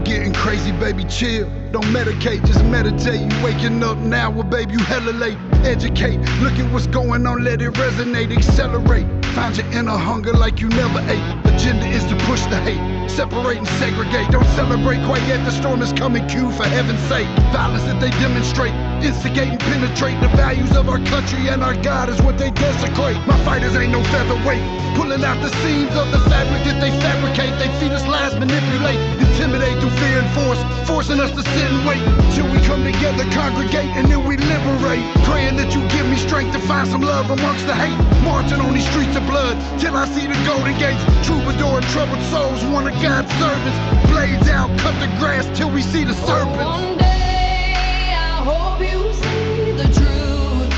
world getting crazy, baby, chill. Don't medicate, just meditate. You waking up now, well, baby, you hella late. Educate, look at what's going on, let it resonate, accelerate. Find your inner hunger like you never ate. Agenda is to push the hate, separate and segregate. Don't celebrate quite yet, the storm is coming, Q, for heaven's sake. Violence that they demonstrate, instigate and penetrate. The values of our country and our God is what they desecrate. My fighters ain't no featherweight, pulling out the seams of the fabric that they fabricate. They feed us lies, manipulate, intimidate through fear and force, forcing us to sit and wait till we come together, congregate, and then we liberate. Praying that you give me strength to find some love amongst the hate. Marching on these streets of blood till I see the golden gates. Troubadour and troubled souls, one of God's servants. Blades out, cut the grass till we see the serpents. One day I hope you see the truth.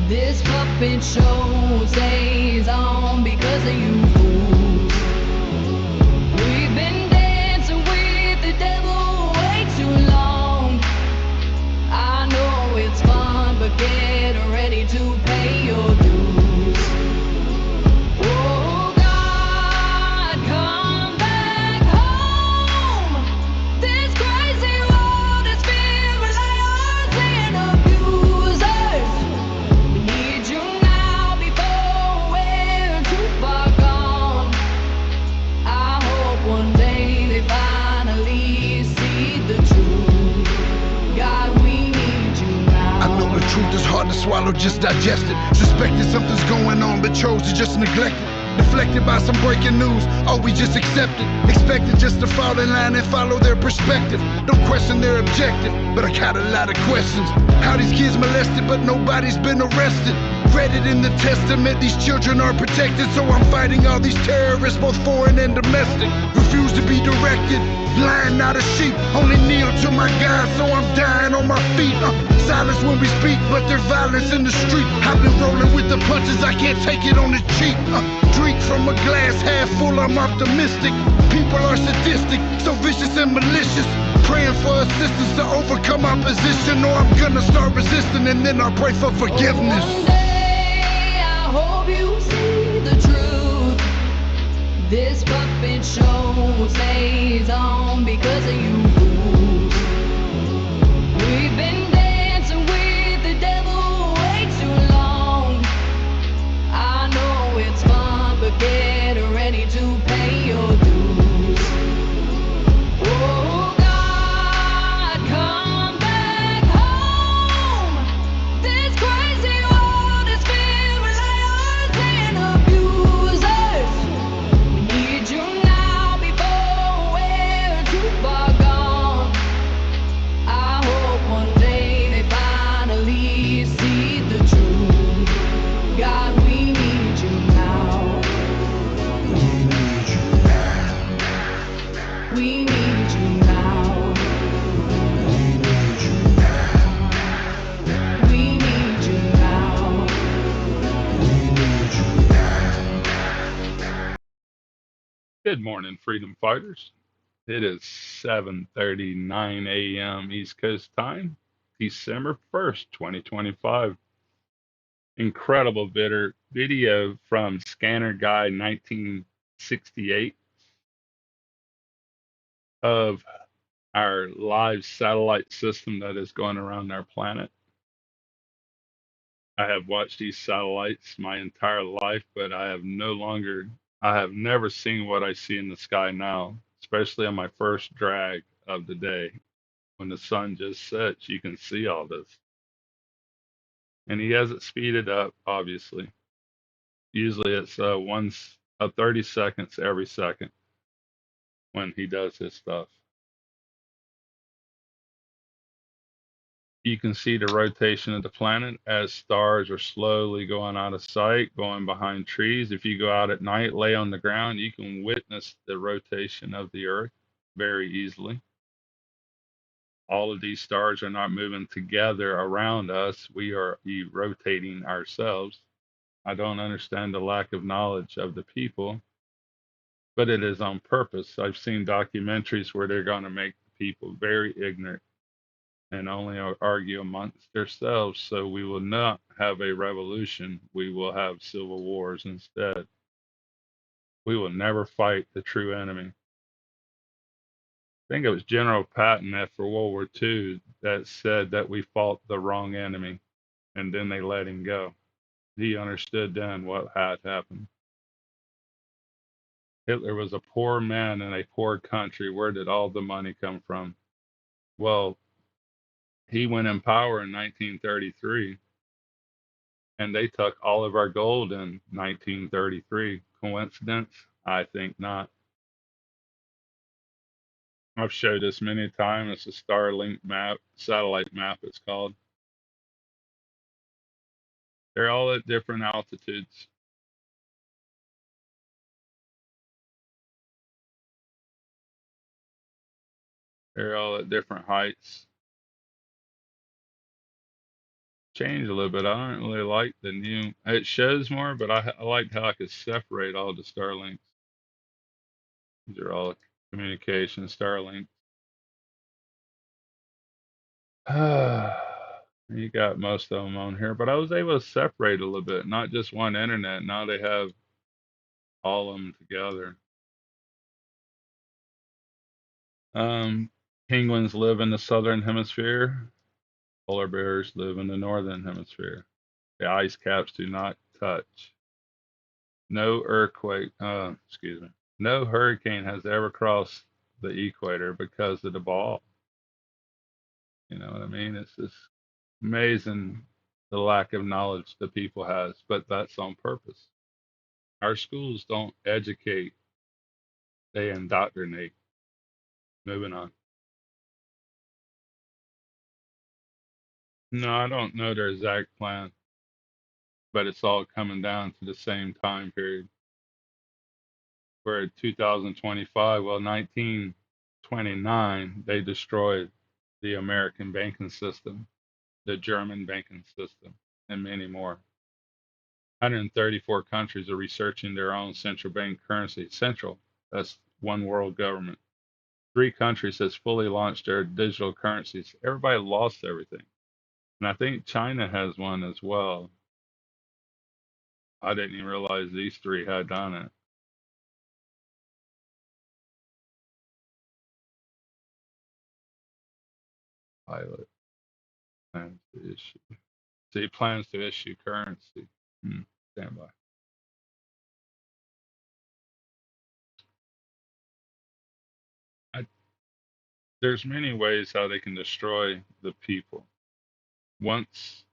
This puppet show stays on because of you fools. We've been dancing with the devil way too long. I know it's fun, but get ready to pay your dues. Oh God, come back home. This crazy world is filled with liars and abusers. We need you now before we're too far gone. I hope one day they finally see the truth. God, we need you now. I know the truth is hard to swallow, just digest it. Suspected something's going on, but chose to just neglect it. Deflected by some breaking news, oh, we just accept it. Expected just to fall in line and follow their perspective. Don't question their objective, but I got a lot of questions. How these kids molested, but nobody's been arrested. Read it in the testament, these children are protected. So I'm fighting all these terrorists, both foreign and domestic. Refuse to be directed, blind, not a sheep. Only kneel to my God, so I'm dying on my feet. Silence when we speak, but there's violence in the street. I've been rolling with the punches, I can't take it on the cheap. Drink from a glass half full, I'm optimistic. People are sadistic, so vicious and malicious. Praying for assistance to overcome opposition, or I'm gonna start resisting and then I'll pray for forgiveness. One day I hope you see the truth. This puppet show stays on because of you fools. We've been dancing with the devil way too long. I know it's fun, but get ready to pay your dues. Oh God, come back home. This crazy world is filled with liars and abusers. We need you now before we're too far gone. I hope one day they finally see the truth. God, we need you now. We need you now. We need you now. We need you now. We need you now. We need you now. Good morning, freedom fighters. It is 7:39 a.m. East Coast time, December 1st, 2025. Incredible video from Scanner Guy 1968 of our live satellite system that is going around our planet. I have watched these satellites my entire life, but I have never seen what I see in the sky now, especially on my first drag of the day. When the sun just sets, you can see all this. And he has it speeded up, obviously. Usually it's 30 seconds every second when he does his stuff. You can see the rotation of the planet as stars are slowly going out of sight, going behind trees. If you go out at night, lay on the ground, you can witness the rotation of the Earth very easily. All of these stars are not moving together around us. We are rotating ourselves. I don't understand the lack of knowledge of the people, but it is on purpose. I've seen documentaries where they're going to make the people very ignorant and only argue amongst themselves, so we will not have a revolution. We will have civil wars instead. We will never fight the true enemy. I think it was General Patton after World War II that said that we fought the wrong enemy, and then they let him go. He understood then what had happened. Hitler was a poor man in a poor country. Where did all the money come from? Well, he went in power in 1933, and they took all of our gold in 1933. Coincidence? I think not. I've showed this many times. It's a Starlink map, satellite map, it's called. They're all at different altitudes. They're all at different heights. Changed a little bit. I don't really like the new. It shows more, but I like how I could separate all the Starlinks. These are all communication Starlink. You got most of them on here, but I was able to separate a little bit, not just one internet. Now they have all of them together. Um, Penguins live in the southern hemisphere. Polar bears live in the northern hemisphere. The ice caps do not touch. No earthquake, excuse me, no hurricane has ever crossed the equator because of the ball. You know what I mean? It's just amazing the lack of knowledge that people has, but that's on purpose. Our schools don't educate, they indoctrinate. Moving on. No, I don't know their exact plan, but it's all coming down to the same time period. We're at 2025. Well, 1929, they destroyed the American banking system, the German banking system, and many more. 134 countries are researching their own central bank currency. Central, that's one world government. 3 countries has fully launched their digital currencies. Everybody lost everything. And I think China has one as well. I didn't even realize these three had done it. Pilot plans to issue. See, plans to issue currency. Stand by. I, there's many ways how they can destroy the people. Once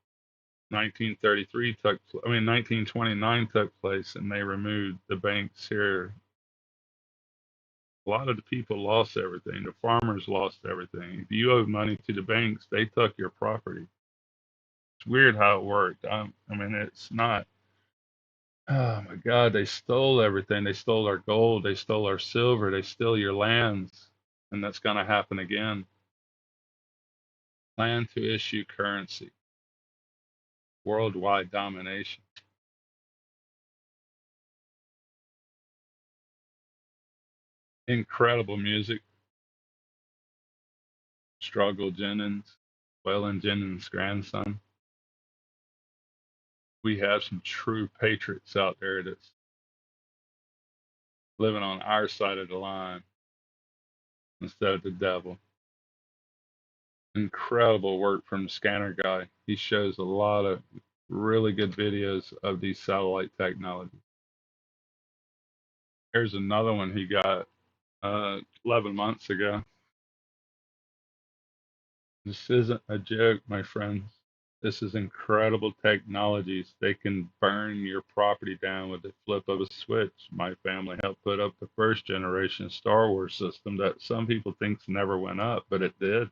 1933 took, I mean 1929 took place, and they removed the banks here. A lot of the people lost everything. The farmers lost everything. If you owed money to the banks, they took your property. It's weird how it worked. I mean, it's not. Oh my God, they stole everything. They stole our gold. They stole our silver. They steal your lands, and that's going to happen again. Plan to issue currency. Worldwide domination. Incredible music. Struggle Jennings, Waylon Jennings' grandson. We have some true patriots out there that's living on our side of the line instead of the devil. Incredible work from the Scanner guy. He shows a lot of really good videos of these satellite technologies. Here's another one he got 11 months ago. This isn't a joke, my friends. This is incredible technologies. They can burn your property down with the flip of a switch. My family helped put up the first generation Star Wars system that some people think never went up, but it did.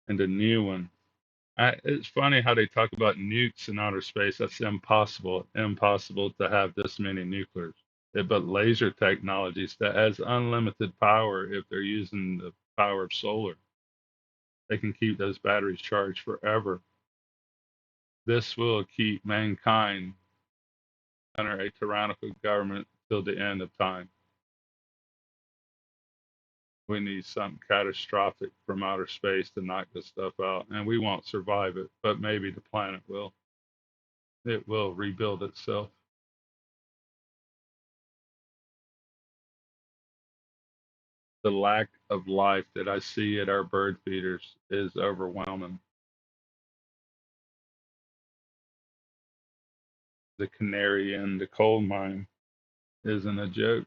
And the new one. It's funny how they talk about nukes in outer space. That's impossible. Impossible to have this many nuclears. But laser technologies that has unlimited power if they're using the power of solar. They can keep those batteries charged forever. This will keep mankind under a tyrannical government till the end of time. We need something catastrophic from outer space to knock this stuff out, and we won't survive it, but maybe the planet will. It will rebuild itself. The lack of life that I see at our bird feeders is overwhelming. The canary in the coal mine isn't a joke.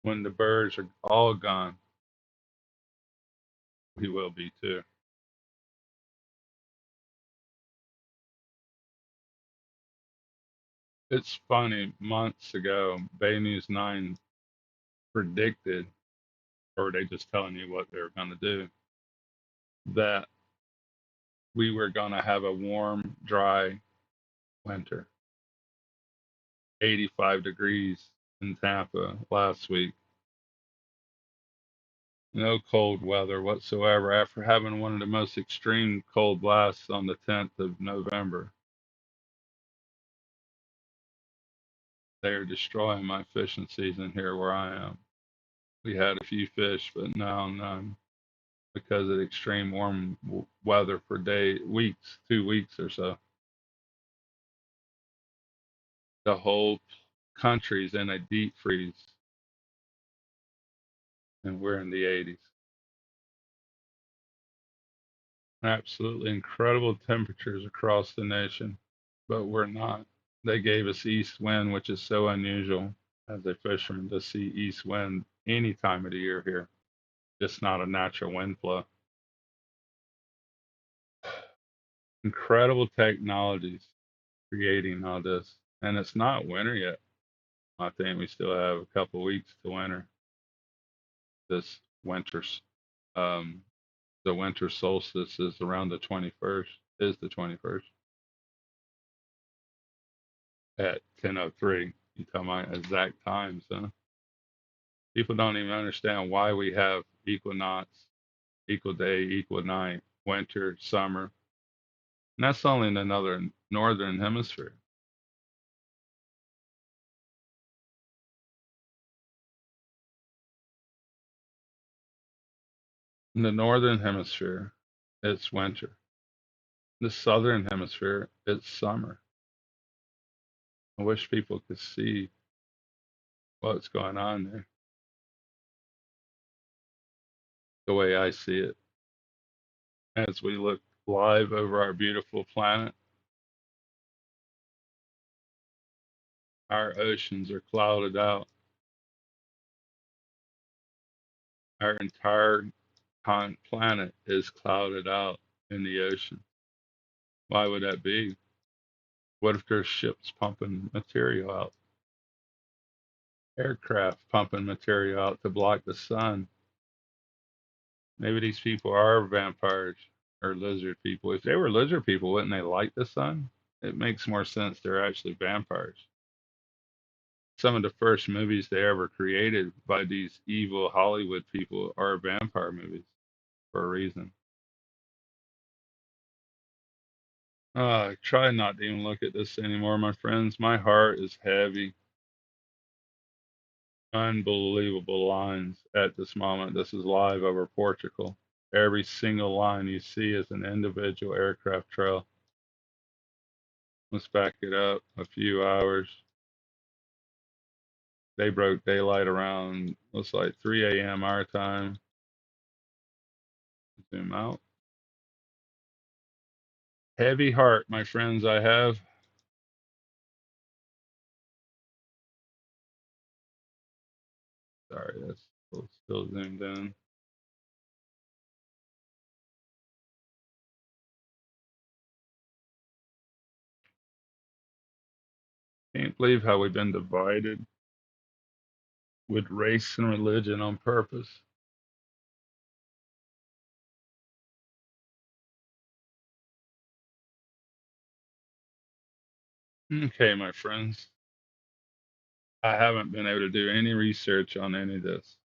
When the birds are all gone, we will be too. It's funny, months ago, Bay News 9 predicted, or they just telling you what they're going to do, that we were going to have a warm, dry winter. 85 degrees in Tampa last week. No cold weather whatsoever after having one of the most extreme cold blasts on the 10th of November. They are destroying my fishing season here where I am. We had a few fish, but now none because of the extreme warm weather for weeks, 2 weeks or so. The whole country's in a deep freeze, and we're in the 80s. Absolutely incredible temperatures across the nation, but we're not. They gave us east wind, which is so unusual as a fisherman to see east wind any time of the year here. Just not a natural wind flow. Incredible technologies creating all this. And it's not winter yet. I think we still have a couple weeks to winter. This winter's the winter solstice is around the 21st, is the 21st at 10:03. You tell my exact times, huh? People don't even understand why we have equinox, equal day, equal night, winter, summer. And that's only in the northern hemisphere. In the northern hemisphere, it's winter. The southern hemisphere, it's summer. I wish people could see what's going on there the way I see it. As we look live over our beautiful planet, our oceans are clouded out. Our entire planet is clouded out in the ocean. Why would that be? What if there's ships pumping material out? Aircraft pumping material out to block the sun? Maybe these people are vampires or lizard people. If they were lizard people, wouldn't they like the sun? It makes more sense they're actually vampires. Some of the first movies they ever created by these evil Hollywood people are vampire movies for a reason. Try not to even look at this anymore, my friends. My heart is heavy. Unbelievable lines at this moment. This is live over Portugal. Every single line you see is an individual aircraft trail. Let's back it up a few hours. They broke daylight around, looks like 3 a.m. our time. Zoom out. Heavy heart, my friends, I have. Sorry, that's still zoomed in. Can't believe how we've been divided with race and religion on purpose. Okay, my friends, I haven't been able to do any research on any of this.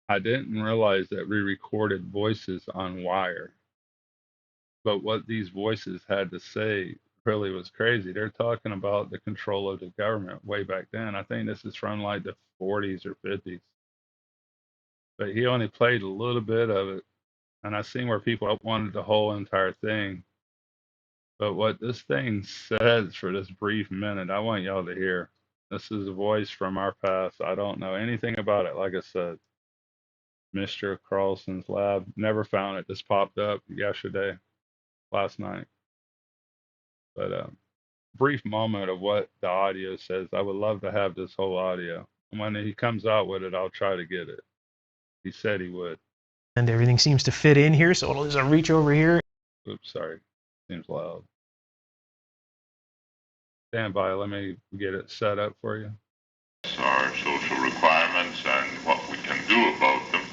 I didn't realize that we recorded voices on wire, but what these voices had to say really was crazy. They're talking about the control of the government way back then. I think this is from like the 40s or 50s, but he only played a little bit of it, and I seen where people wanted the whole entire thing. But what this thing says for this brief minute, I want y'all to hear. This is a voice from our past. I don't know anything about it. Like I said, Mr. Carlson's lab, never found it. Just popped up yesterday, last night. But brief moment of what the audio says. I would love to have this whole audio. When he comes out with it, I'll try to get it. He said he would. And everything seems to fit in here, so I'll just reach over here. Oops, sorry. Seems loud. Stand by. Let me get it set up for you. Our social requirements and what we can do about them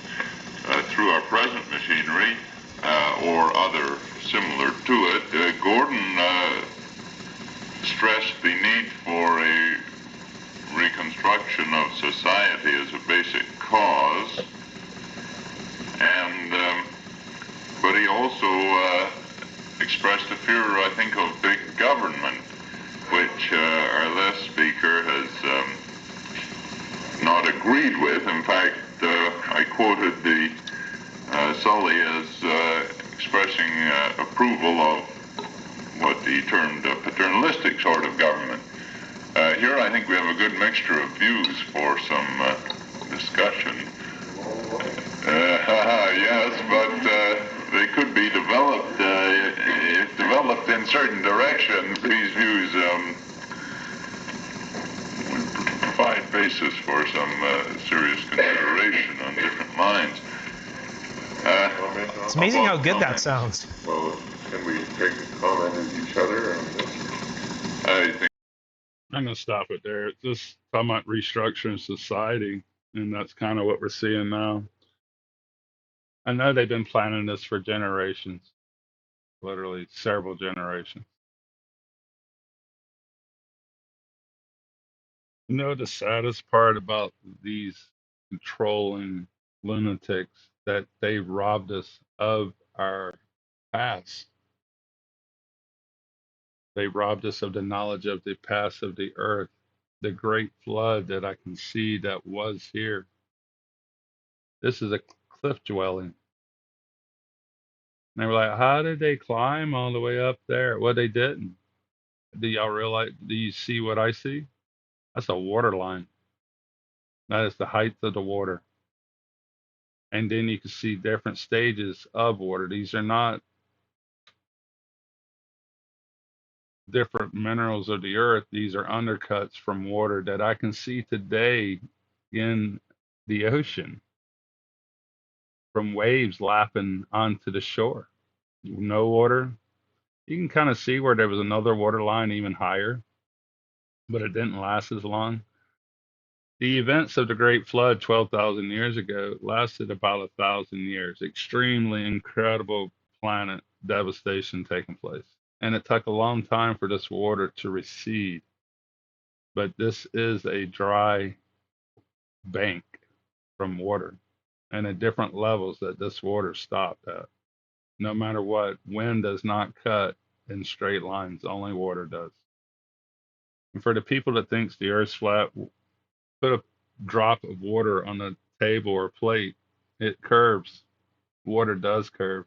through our present machinery or other similar to it. Gordon stressed the need for a reconstruction of society as a basic cause, and but he also expressed a fear, I think, of big government, which our last speaker has not agreed with. In fact, I quoted the Sully as expressing approval of what he termed a paternalistic sort of government. Here I think we have a good mixture of views for some discussion. Yes, but they could be developed, if developed in certain directions. These views provide basis for some serious consideration on different lines. It's amazing how good that sounds. Well, can we take a comment of each other on this? I think I'm going to stop it there. It's just talking about restructuring society, and that's kind of what we're seeing now. I know they've been planning this for generations, literally several generations. You know, the saddest part about these controlling lunatics that they robbed us of our past. They robbed us of the knowledge of the past of the earth, the great flood that I can see that was here. This is a cliff dwelling. And they were like, how did they climb all the way up there? Well, they didn't. Do y'all realize? Do you see what I see? That's a water line. That is the height of the water. And then you can see different stages of water. These are not different minerals of the earth. These are undercuts from water that I can see today in the ocean from waves lapping onto the shore. No water. You can kind of see where there was another water line even higher, but it didn't last as long. The events of the Great Flood 12,000 years ago lasted about 1,000 years. Extremely incredible planet devastation taking place. And it took a long time for this water to recede. But this is a dry bank from water, and at different levels that this water stopped at. No matter what, wind does not cut in straight lines, only water does. And for the people that thinks the earth's flat, put a drop of water on a table or plate, it curves. Water does curve.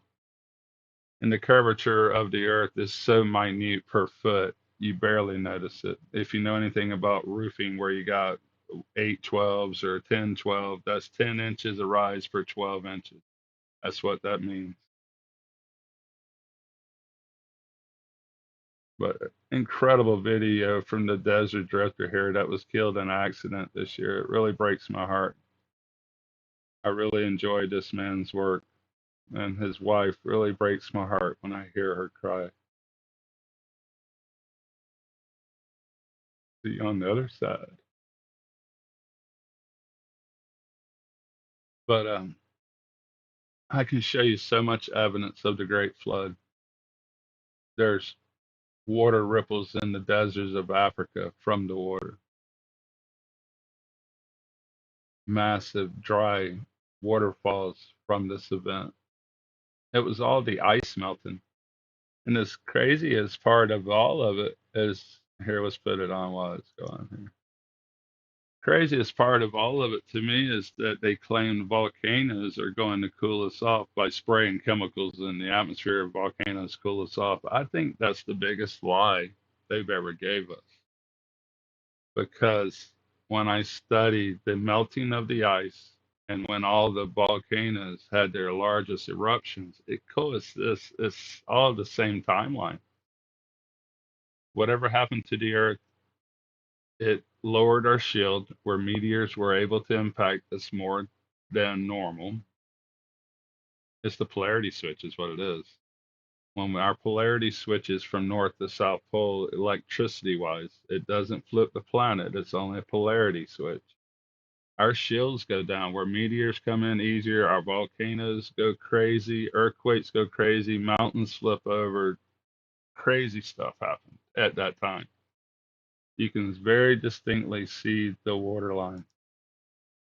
And the curvature of the earth is so minute per foot, you barely notice it. If you know anything about roofing, where you got 8/12s or 10/12, that's 10 inches of rise per 12 inches. That's what that means. But incredible video from the desert drifter here that was killed in an accident this year. It really breaks my heart. I really enjoyed this man's work, and his wife really breaks my heart when I hear her cry. See on the other side. But I can show you so much evidence of the Great Flood. There's water ripples in the deserts of Africa from the water. Massive dry waterfalls from this event. It was all the ice melting. And the craziest part of all of it is here, let's put it on while it's going here. Craziest part of all of it to me is that they claim volcanoes are going to cool us off by spraying chemicals in the atmosphere of volcanoes cool us off. I think that's the biggest lie they've ever gave us. because when I studied the melting of the ice and when all the volcanoes had their largest eruptions, it coexists. It's all the same timeline. Whatever happened to the Earth, it lowered our shield where meteors were able to impact us more than normal. It's the polarity switch, is what it is. When our polarity switches from north to south pole, electricity wise, it doesn't flip the planet, it's only a polarity switch. Our shields go down where meteors come in easier, our volcanoes go crazy, earthquakes go crazy, mountains flip over, crazy stuff happens at that time. You can very distinctly see the water line.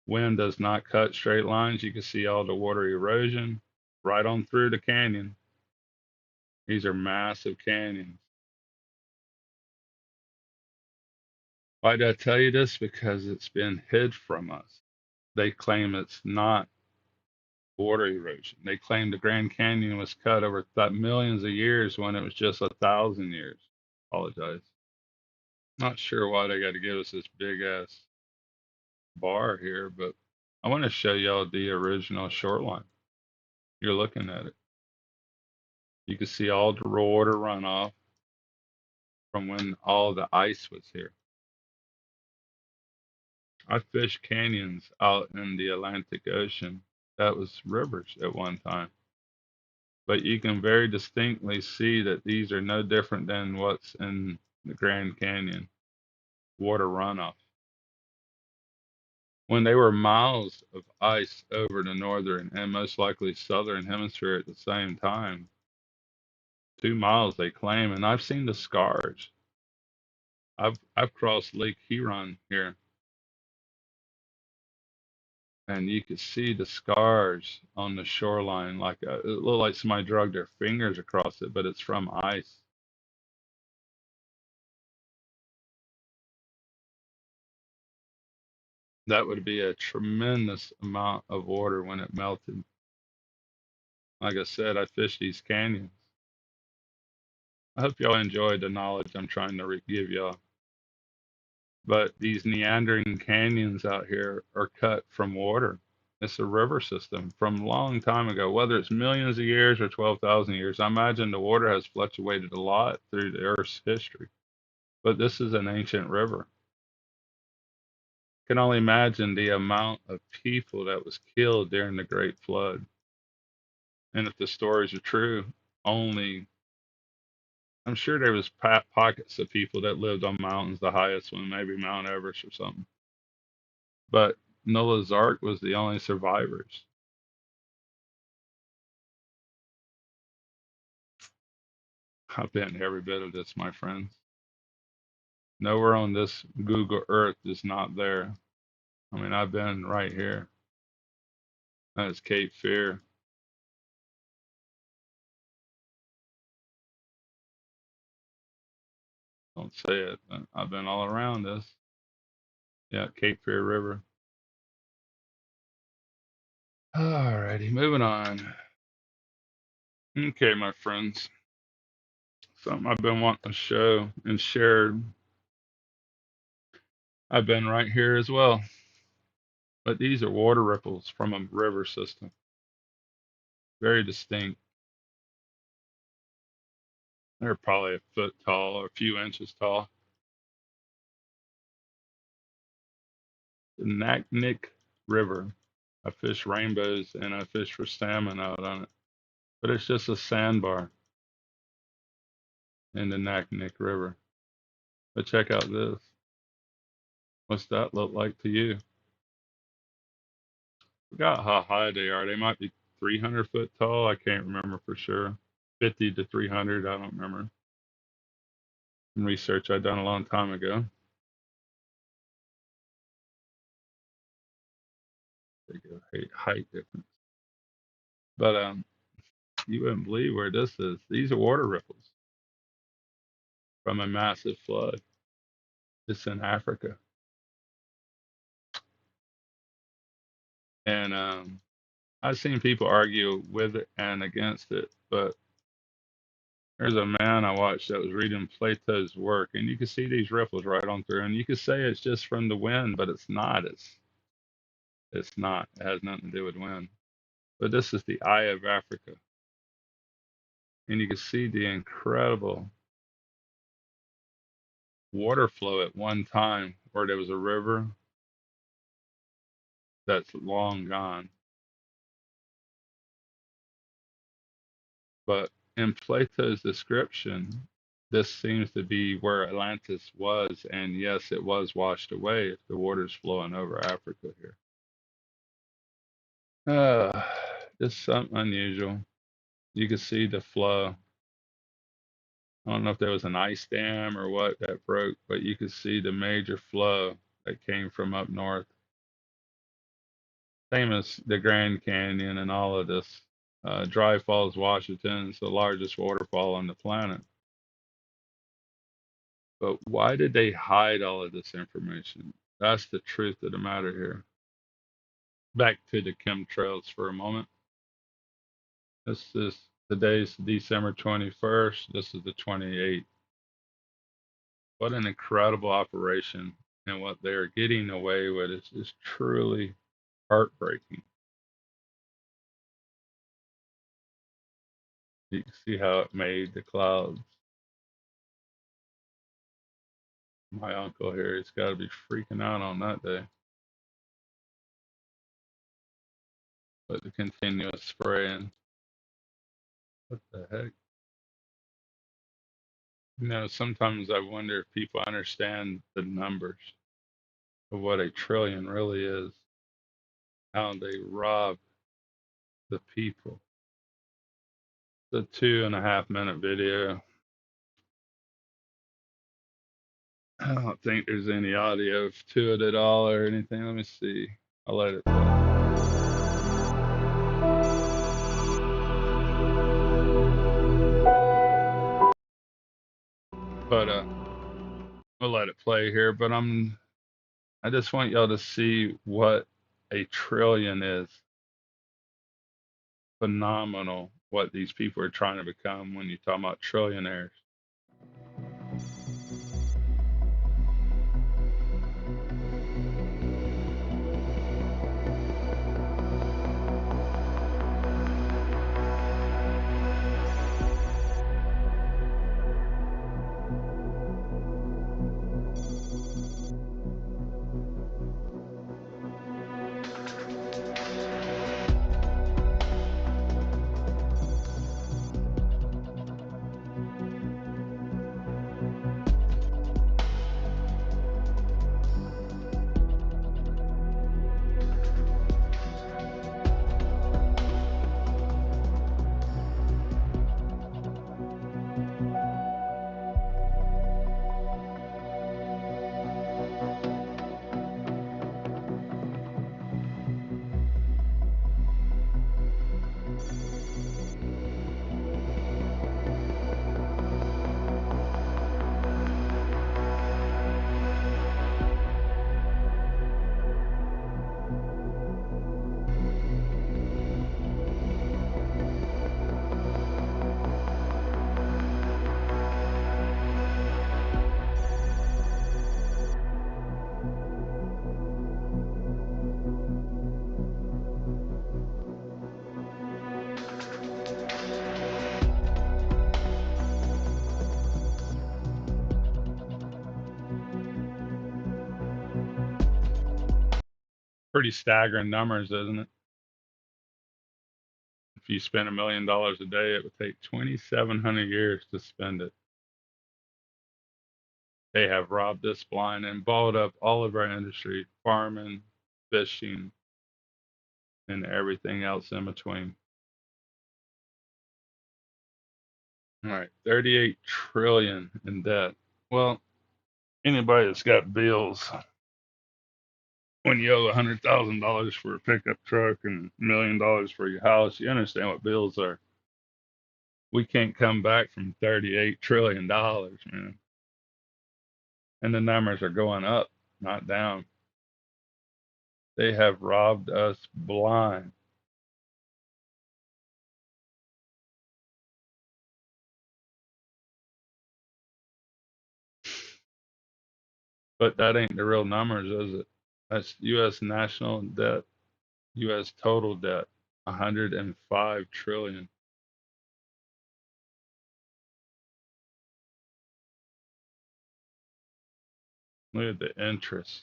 Wind does not cut straight lines. You can see all the water erosion right on through the canyon. These are massive canyons. Why did I tell you this? Because it's been hid from us. They claim it's not water erosion. They claim the Grand Canyon was cut over millions of years when it was just 1,000 years. Apologize. Not sure why they got to give us this big ass bar here, but I want to show y'all the original shoreline. You're looking at it. You can see all the water runoff from when all the ice was here. I fished canyons out in the Atlantic Ocean. That was rivers at one time. But you can very distinctly see that these are no different than what's in the Grand Canyon water runoff. When they were miles of ice over the northern and most likely southern hemisphere at the same time, 2 miles they claim, and I've seen the scars. I've crossed Lake Huron here, and you could see the scars on the shoreline, like it looked like somebody dragged their fingers across it, but it's from ice. That would be a tremendous amount of water when it melted. Like I said, I fished these canyons. I hope y'all enjoyed the knowledge I'm trying to give y'all. But these meandering canyons out here are cut from water. It's a river system from a long time ago, whether it's millions of years or 12,000 years. I imagine the water has fluctuated a lot through the Earth's history. But this is an ancient river. Can only imagine the amount of people that was killed during the Great Flood. And if the stories are true, only I'm sure there was pockets of people that lived on mountains, the highest one, maybe Mount Everest or something. But Noah's Ark was the only survivors. I've been every bit of this, my friends. Nowhere on this Google Earth is not there. I mean, I've been right here. That's Cape Fear. Don't say it, but I've been all around this. Yeah, Cape Fear River. Alrighty, moving on. Okay, my friends. Something I've been wanting to show and share. I've been right here as well. But these are water ripples from a river system. Very distinct. They're probably a foot tall or a few inches tall. The Naknek River. I fish rainbows and I fish for salmon out on it. But it's just a sandbar in the Naknek River. But check out this. What's that look like to you? Forgot how high they are. They might be 300 foot tall. I can't remember for sure. 50 to 300. I don't remember. Some research I done a long time ago. Big height difference. But you wouldn't believe where this is. These are water ripples from a massive flood. It's in Africa. And I've seen people argue with it and against it, but There's a man I watched that was reading Plato's work, and you can see these ripples right on through, and you could say it's just from the wind, but it's not. It's not. It has nothing to do with wind. But this is the Eye of Africa, and you can see the incredible water flow at one time where there was a river that's long gone. But in Plato's description, this seems to be where Atlantis was, and yes, it was washed away if the water's flowing over Africa here. Just something unusual. You can see the flow. I don't know if there was an ice dam or what that broke, but you could see the major flow that came from up north. Same as the Grand Canyon and all of this. Dry Falls, Washington is the largest waterfall on the planet. But why did they hide all of this information? That's the truth of the matter here. Back to the chemtrails for a moment. Today's December 21st. This is the 28th. What an incredible operation. And what they're getting away with is truly heartbreaking. You can see how it made the clouds. My uncle here, he's got to be freaking out on that day. But the continuous spraying. What the heck? Sometimes I wonder if people understand the numbers of what a trillion really is, how they rob the people. The 2.5 minute video. I don't think there's any audio to it at all or anything. Let me see. I'll let it play. But we'll let it play here. But I just want y'all to see what a trillion is. Phenomenal what these people are trying to become when you talk about trillionaires. Pretty staggering numbers, isn't it? If you spend $1 million a day, it would take 2,700 years to spend it. They have robbed us blind and balled up all of our industry, farming, fishing, and everything else in between. All right, 38 trillion in debt. Well, anybody that's got bills, when you owe $100,000 for a pickup truck and $1 million for your house, you understand what bills are. We can't come back from $38 trillion, man. And the numbers are going up, not down. They have robbed us blind. But that ain't the real numbers, is it? That's U.S. national debt, U.S. total debt, 105 trillion. Look at the interest.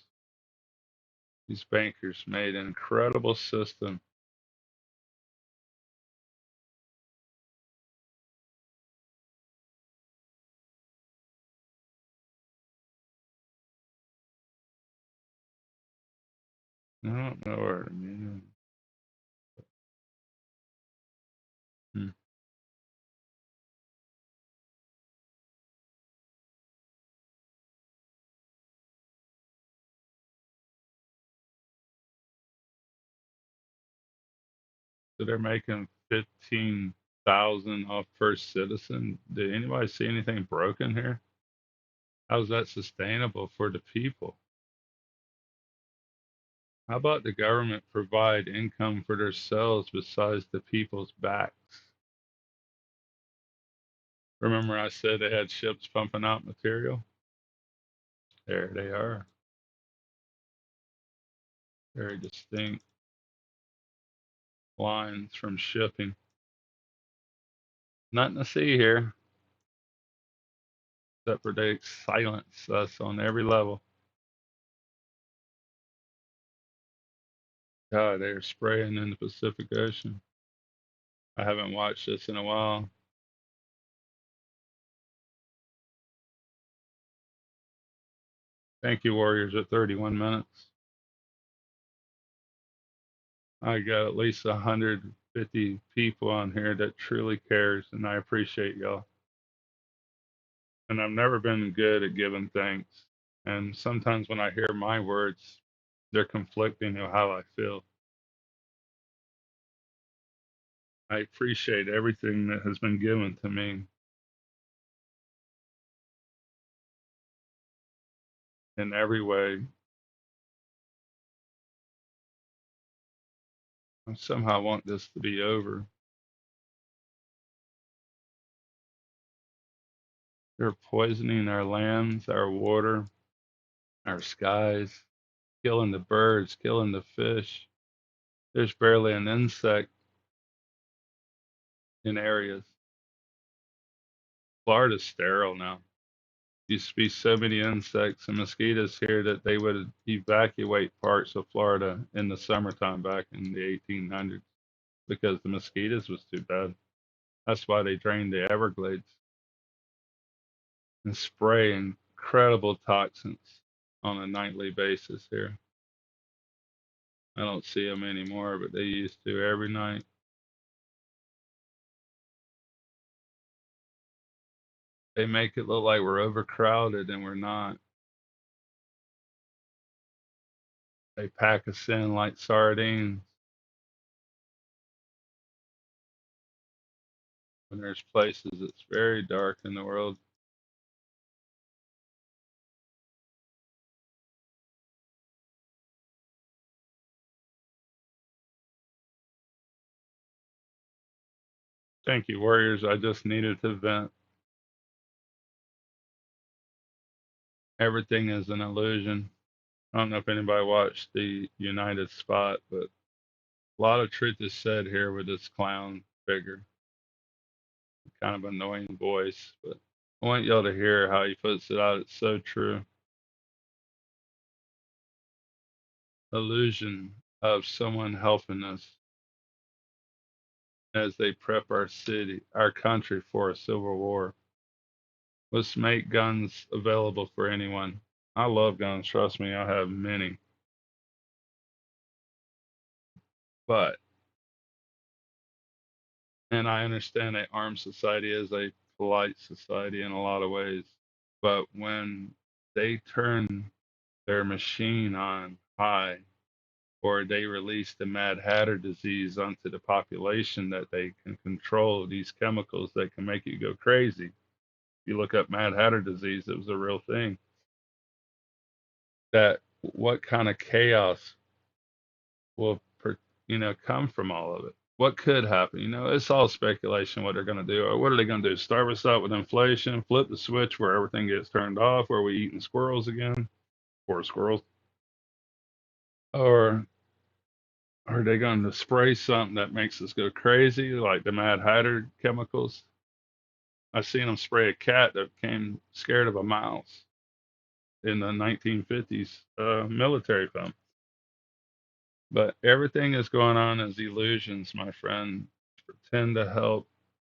These bankers made an incredible system. I don't know where to mean. Hmm. So they're making 15,000 off first citizen. Did anybody see anything broken here? How's that sustainable for the people? How about the government provide income for themselves besides the people's backs? Remember I said they had ships pumping out material? There they are. Very distinct lines from shipping. Nothing to see here except for they silence us on every level. God, they're spraying in the Pacific Ocean. I haven't watched this in a while. Thank you, Warriors, at 31 minutes. I got at least 150 people on here that truly cares, and I appreciate y'all. And I've never been good at giving thanks. And sometimes when I hear my words, they're conflicting with how I feel. I appreciate everything that has been given to me in every way. I somehow want this to be over. They're poisoning our lands, our water, our skies, killing the birds, killing the fish. There's barely an insect in areas. Florida's sterile now. Used to be so many insects and mosquitoes here that they would evacuate parts of Florida in the summertime back in the 1800s because the mosquitoes was too bad. That's why they drained the Everglades and spray incredible toxins on a nightly basis here. I don't see them anymore, but they used to every night. They make it look like we're overcrowded and we're not. They pack us in like sardines when there's places that's very dark in the world. Thank you, Warriors. I just needed to vent. Everything is an illusion. I don't know if anybody watched the United Spot, but a lot of truth is said here with this clown figure. Kind of annoying voice, but I want y'all to hear how he puts it out. It's so true. Illusion of someone helping us as they prep our city, our country for a civil war. Let's make guns available for anyone. I love guns, trust me, I have many. But, and I understand that armed society is a polite society in a lot of ways. But when they turn their machine on high, or they release the Mad Hatter disease onto the population that they can control these chemicals that can make you go crazy. If you look up Mad Hatter disease, it was a real thing. That what kind of chaos will come from all of it? What could happen? It's all speculation what they're going to do. Or what are they going to do? Starve us out with inflation, flip the switch where everything gets turned off, where we eating squirrels again? Poor squirrels. Or are they going to spray something that makes us go crazy, like the Mad Hatter chemicals? I seen them spray a cat that became scared of a mouse in the 1950s military film. But everything that's going on is illusions, my friend. Pretend to help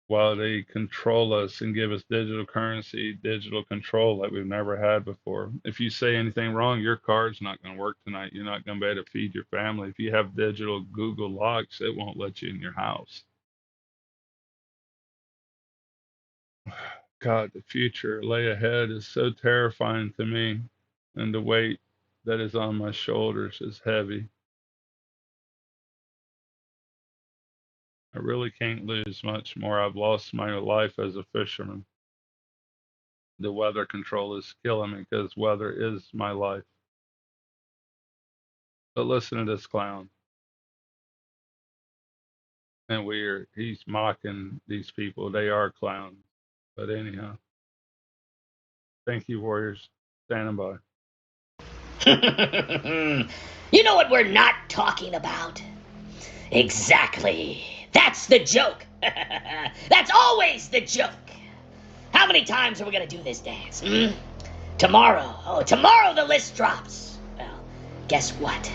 while they control us and give us digital currency, digital control like we've never had before. If you say anything wrong, your card's not going to work tonight. You're not going to be able to feed your family. If you have digital Google locks, it won't let you in your house. God, the future lay ahead is so terrifying to me, and the weight that is on my shoulders is heavy. I really can't lose much more. I've lost my life as a fisherman. The weather control is killing me because weather is my life. But listen to this clown. And he's mocking these people. They are clowns. But anyhow, thank you, Warriors. Standing by. You know what we're not talking about? Exactly. That's the joke. That's always the joke. How many times are we going to do this dance? Tomorrow the list drops. Well, guess what?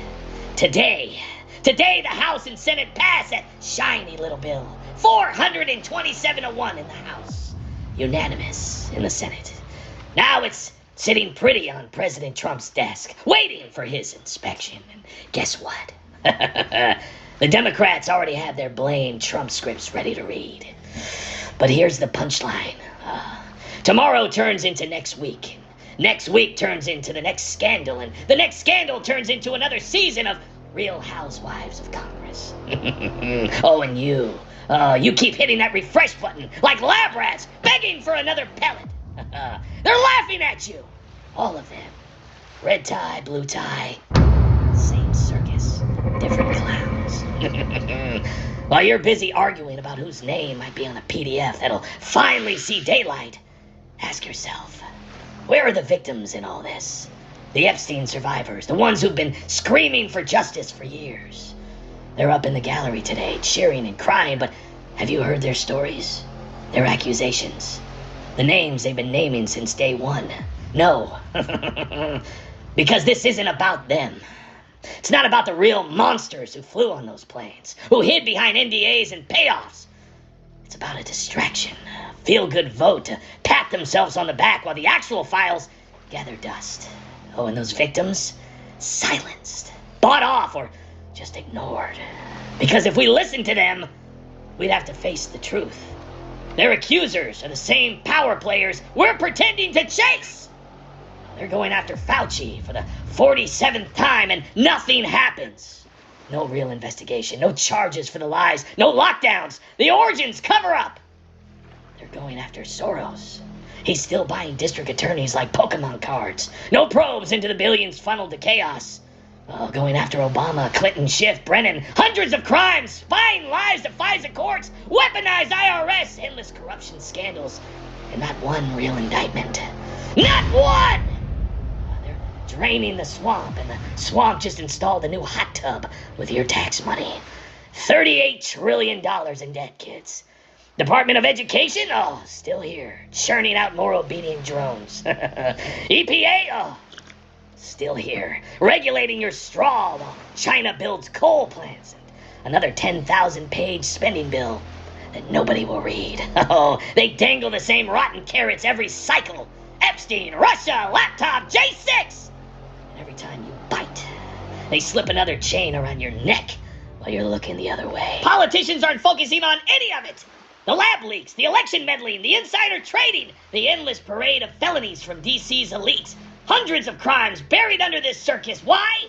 Today the House and Senate pass that shiny little bill. 427-1 in the House. Unanimous in the Senate. Now it's sitting pretty on President Trump's desk, waiting for his inspection. And guess what? The Democrats already have their blame Trump scripts ready to read. But here's the punchline. Tomorrow turns into next week. Next week turns into the next scandal, and the next scandal turns into another season of Real Housewives of Congress. Oh, and you keep hitting that refresh button like lab rats begging for another pellet. They're laughing at you. All of them. Red tie, blue tie. Same circus. Different clowns. While you're busy arguing about whose name might be on a PDF that'll finally see daylight, ask yourself, where are the victims in all this? The Epstein survivors, the ones who've been screaming for justice for years. They're up in the gallery today, cheering and crying, but have you heard their stories? Their accusations? The names they've been naming since day one? No. Because this isn't about them. It's not about the real monsters who flew on those planes, who hid behind NDAs and payoffs. It's about a distraction, a feel-good vote to pat themselves on the back while the actual files gather dust. Oh, and those victims? Silenced, bought off, or just ignored. Because if we listened to them, we'd have to face the truth. Their accusers are the same power players we're pretending to chase. They're going after Fauci for the 47th time, and nothing happens. No real investigation, no charges for the lies, no lockdowns, the origins cover up. They're going after Soros. He's still buying district attorneys like Pokemon cards. No probes into the billions funneled to chaos. Going after Obama, Clinton, Schiff, Brennan. Hundreds of crimes, spying lies to FISA courts, weaponized IRS, endless corruption scandals, and not one real indictment. Not one! They're draining the swamp, and the swamp just installed a new hot tub with your tax money. $38 trillion in debt, kids. Department of Education? Oh, still here, churning out more obedient drones. EPA? Still here, regulating your straw while China builds coal plants. And another 10,000-page spending bill that nobody will read. Oh, they dangle the same rotten carrots every cycle. Epstein, Russia, laptop, J6! And every time you bite, they slip another chain around your neck while you're looking the other way. Politicians aren't focusing on any of it. The lab leaks, the election meddling, the insider trading, the endless parade of felonies from DC's elites. Hundreds of crimes buried under this circus. Why?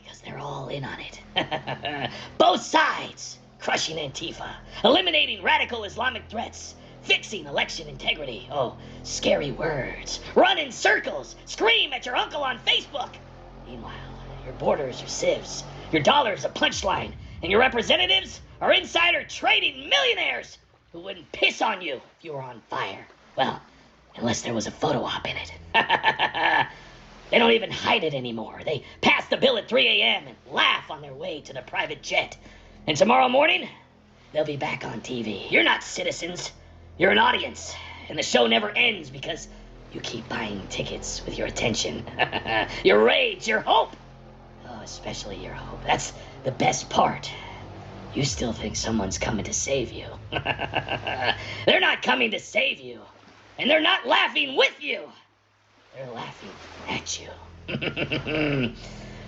Because they're all in on it. Both sides. Crushing Antifa. Eliminating radical Islamic threats. Fixing election integrity. Oh, scary words. Run in circles. Scream at your uncle on Facebook. Meanwhile, your borders are sieves. Your dollar's a punchline. And your representatives are insider trading millionaires who wouldn't piss on you if you were on fire. Well, unless there was a photo op in it. They don't even hide it anymore. They pass the bill at 3 a.m. and laugh on their way to the private jet. And tomorrow morning, they'll be back on TV. You're not citizens. You're an audience. And the show never ends because you keep buying tickets with your attention. Your rage, your hope. Oh, especially your hope. That's the best part. You still think someone's coming to save you. They're not coming to save you. And they're not laughing with you. They're laughing at you.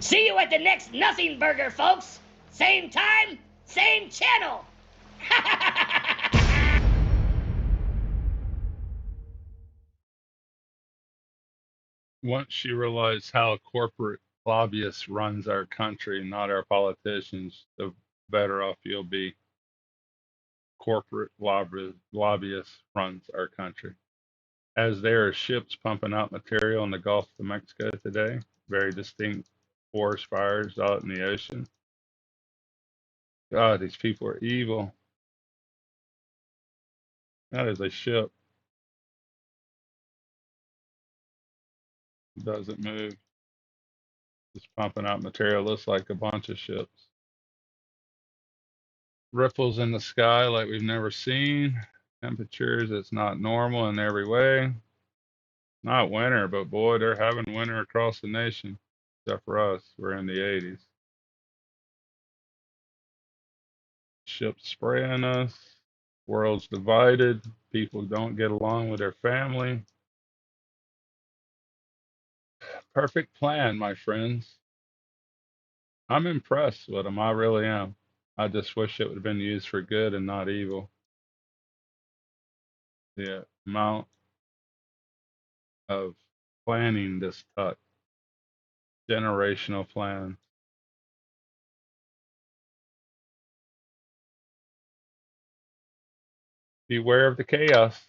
See you at the next Nothing Burger, folks. Same time, same channel. Once she realized how a corporate lobbyist runs our country, not our politicians, the better off you'll be. Corporate lobbyists runs our country. As there are ships pumping out material in the Gulf of Mexico today, very distinct forest fires out in the ocean. God, these people are evil. That is a ship. It doesn't move. Just pumping out material. Looks like a bunch of ships. Ripples in the sky like we've never seen. Temperatures that's not normal in every way. Not winter, but boy, they're having winter across the nation. Except for us, we're in the 80s. Ships spraying us. World's divided. People don't get along with their family. Perfect plan, my friends. I'm impressed with them. I really am. I just wish it would have been used for good and not evil. The amount of planning this took, generational plan. Beware of the chaos.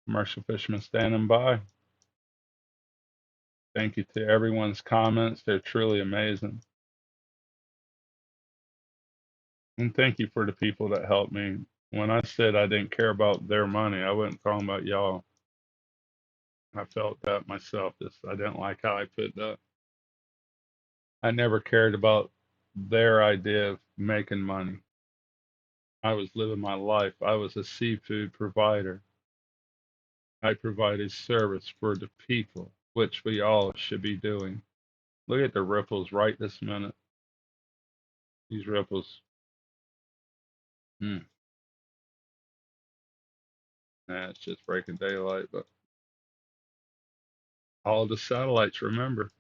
Commercial fishermen standing by. Thank you to everyone's comments. They're truly amazing. And thank you for the people that helped me. When I said I didn't care about their money, I wasn't talking about y'all. I felt that myself. I didn't like how I put that. I never cared about their idea of making money. I was living my life. I was a seafood provider. I provided service for the people, which we all should be doing. Look at the ripples right this minute. These ripples. Nah, it's just breaking daylight, but all the satellites, remember,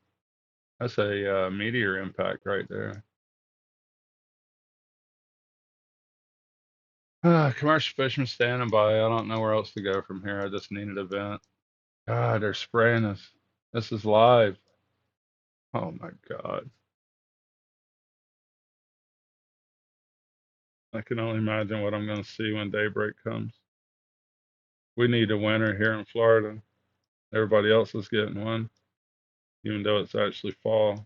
that's a meteor impact right there. Commercial fishermen standing by. I don't know where else to go from here. I just needed a vent. God, they're spraying us. This is live. Oh my God. I can only imagine what I'm going to see when daybreak comes. We need a winter here in Florida. Everybody else is getting one, even though it's actually fall.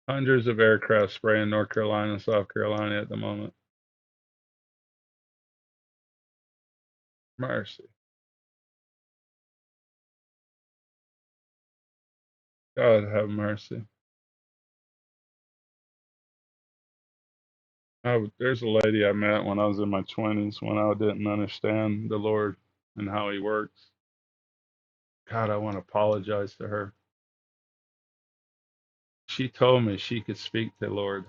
Hundreds of aircraft spraying North Carolina and South Carolina at the moment. Mercy. God have mercy. There's a lady I met when I was in my 20s when I didn't understand the Lord and how He works. God, I want to apologize to her. She told me she could speak to the Lord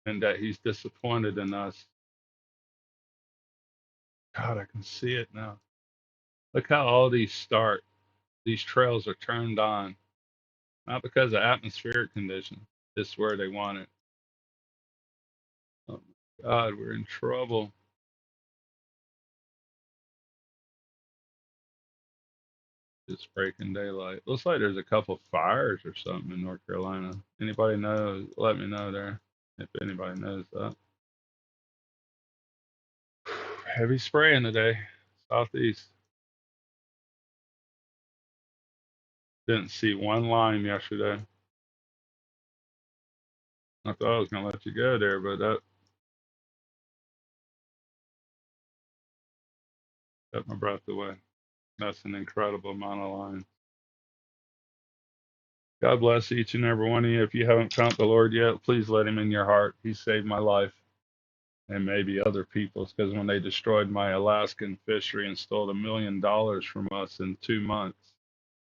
and that He's disappointed in us. God, I can see it now. Look how all these start. These trails are turned on, not because of atmospheric conditions, just where they want it. Oh my God, we're in trouble. It's breaking daylight. Looks like there's a couple fires or something in North Carolina. Anybody knows? Let me know there if anybody knows that. Heavy spraying today, southeast. Didn't see one line yesterday. I thought I was gonna let you go there, but that took my breath away. That's an incredible amount of line. God bless each and every one of you. If you haven't found the Lord yet, please let him in your heart. He saved my life and maybe other people's, because when they destroyed my Alaskan fishery and stole $1 million from us in 2 months,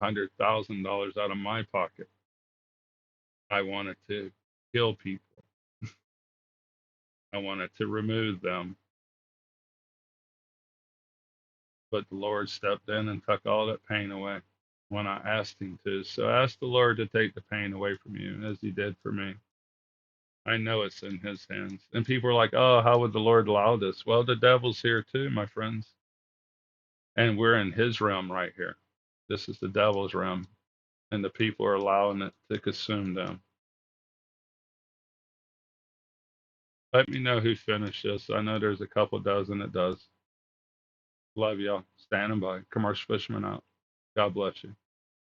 $100,000 out of my pocket, I wanted to kill people. I wanted to remove them. But the Lord stepped in and took all that pain away when I asked him to. So ask the Lord to take the pain away from you, as he did for me. I know it's in his hands. And people are like, oh, how would the Lord allow this? Well, the devil's here too, my friends. And we're in his realm right here. This is the devil's realm. And the people are allowing it to consume them. Let me know who finished this. I know there's a couple dozen that does. Love y'all. Standing by. Commercial Fisherman out. God bless you.